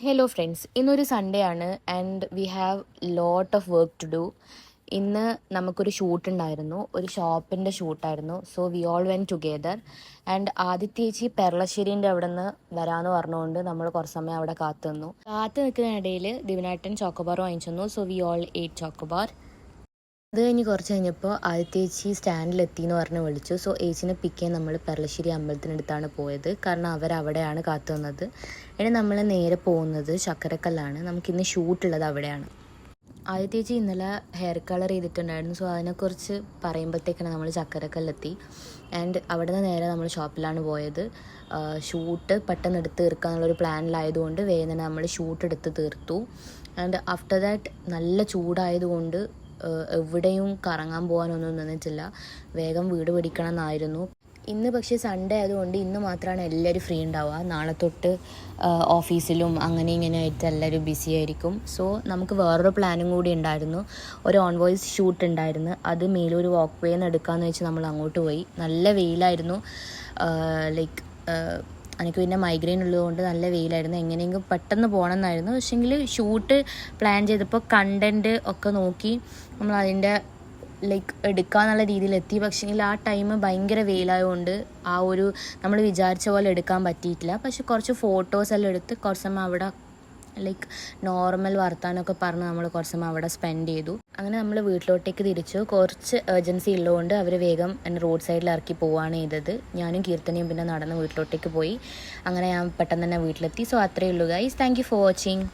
Hello friends, ഇന്നൊരു Sunday ആണ് and we have lot of work to do. ഇന്ന് നമുക്കൊരു ഷൂട്ട് ഉണ്ടായിരുന്നു, ഒരു ഷോപ്പിൻ്റെ ഷൂട്ടായിരുന്നു. So we all went together and ആദിത്യേച്ചി പെർളശ്ശേരിൻ്റെ അവിടെ നിന്ന് വരാമെന്ന് പറഞ്ഞുകൊണ്ട് നമ്മൾ കുറച്ച് സമയം അവിടെ കാത്തു നിൽക്കുന്നതിനിടയിൽ ദിവനാട്ടൻ ചോക്കോബാർ വാങ്ങിച്ചു തന്നു. So we all eight chocobar. അത് കഴിഞ്ഞ് കുറച്ച് കഴിഞ്ഞപ്പോൾ ആദിത്യേച്ചി സ്റ്റാൻഡിലെത്തി എന്ന് പറഞ്ഞ് വിളിച്ചു. സോ ഏച്ചിനെ പിക്ക് ചെയ്യാൻ നമ്മൾ പെർളശ്ശേരി അമ്പലത്തിനടുത്താണ് പോയത്, കാരണം അവരവിടെയാണ് കാത്തു വന്നത്. ഇനി നമ്മൾ നേരെ പോകുന്നത് ചക്കരക്കല്ലാണ്. നമുക്കിന്ന് ഷൂട്ടുള്ളത് അവിടെയാണ്. ആദിത്യേച്ചി ഇന്നലെ ഹെയർ കളർ ചെയ്തിട്ടുണ്ടായിരുന്നു. സോ അതിനെക്കുറിച്ച് പറയുമ്പോഴത്തേക്കാണ് നമ്മൾ ചക്കരക്കല്ലെത്തി. ആൻഡ് അവിടെ നിന്ന് നേരെ നമ്മൾ ഷോപ്പിലാണ് പോയത്. ഷൂട്ട് പെട്ടെന്ന് എടുത്ത് തീർക്കുക എന്നുള്ളൊരു പ്ലാനിലായതുകൊണ്ട് വേഗം തന്നെ നമ്മൾ ഷൂട്ട് എടുത്ത് തീർത്തു. ആൻഡ് ആഫ്റ്റർ ദാറ്റ് നല്ല ചൂടായതുകൊണ്ട് എവിടെയും കറങ്ങാൻ പോകാനൊന്നും നിന്നിട്ടില്ല. വേഗം വീട് പിടിക്കണം എന്നായിരുന്നു. ഇന്ന് പക്ഷേ സൺഡേ ആയതുകൊണ്ട് ഇന്ന് മാത്രമാണ് എല്ലാവരും ഫ്രീ ഉണ്ടാവുക. നാളെ തൊട്ട് ഓഫീസിലും അങ്ങനെ ഇങ്ങനെ ആയിട്ട് എല്ലാവരും ബിസി ആയിരിക്കും. സോ നമുക്ക് വേറൊരു പ്ലാനും കൂടി ഉണ്ടായിരുന്നു. ഒരു ഓൺ വോയിസ് ഷൂട്ട് ഉണ്ടായിരുന്നു. അത് മേലൂർ വാക്ക് വേന്ന് എടുക്കാമെന്ന് വെച്ച് നമ്മൾ അങ്ങോട്ട് പോയി. നല്ല വെയിലായിരുന്നു. ലൈക്ക് എനിക്ക് പിന്നെ മൈഗ്രെയിൻ ഉള്ളതുകൊണ്ട് നല്ല വെയിലായിരുന്നു. എങ്ങനെയെങ്കിലും പെട്ടെന്ന് പോകണം എന്നായിരുന്നു. പക്ഷേങ്കിൽ ഷൂട്ട് പ്ലാൻ ചെയ്തപ്പോൾ കണ്ടൻറ്റ് ഒക്കെ നോക്കി നമ്മൾ അതിൻ്റെ ലൈക്ക് എടുക്കാന്നുള്ള രീതിയിലെത്തി. പക്ഷേങ്കിൽ ആ ടൈം ഭയങ്കര വെയിലായതുകൊണ്ട് നമ്മൾ വിചാരിച്ച പോലെ എടുക്കാൻ പറ്റിയിട്ടില്ല. പക്ഷെ കുറച്ച് ഫോട്ടോസെല്ലാം എടുത്ത് കുറച്ച് സമയം അവിടെ ലൈക്ക് നോർമൽ വർത്താനമൊക്കെ പറഞ്ഞ് നമ്മൾ കുറച്ച് സമയം അവിടെ സ്പെൻഡ് ചെയ്തു. അങ്ങനെ നമ്മൾ വീട്ടിലോട്ടേക്ക് തിരിച്ചു. കുറച്ച് ഏർജൻസി ഉള്ളതുകൊണ്ട് അവർ വേഗം എന്നെ റോഡ് സൈഡിൽ ഇറക്കി പോവുകയാണ് ചെയ്തത്. ഞാനും കീർത്തനയും പിന്നെ നടന്ന് വീട്ടിലോട്ടേക്ക് പോയി. അങ്ങനെ ഞാൻ പെട്ടെന്ന് തന്നെ വീട്ടിലെത്തി. സോ അത്രയേ ഉള്ളൂ guys. Thank you for watching.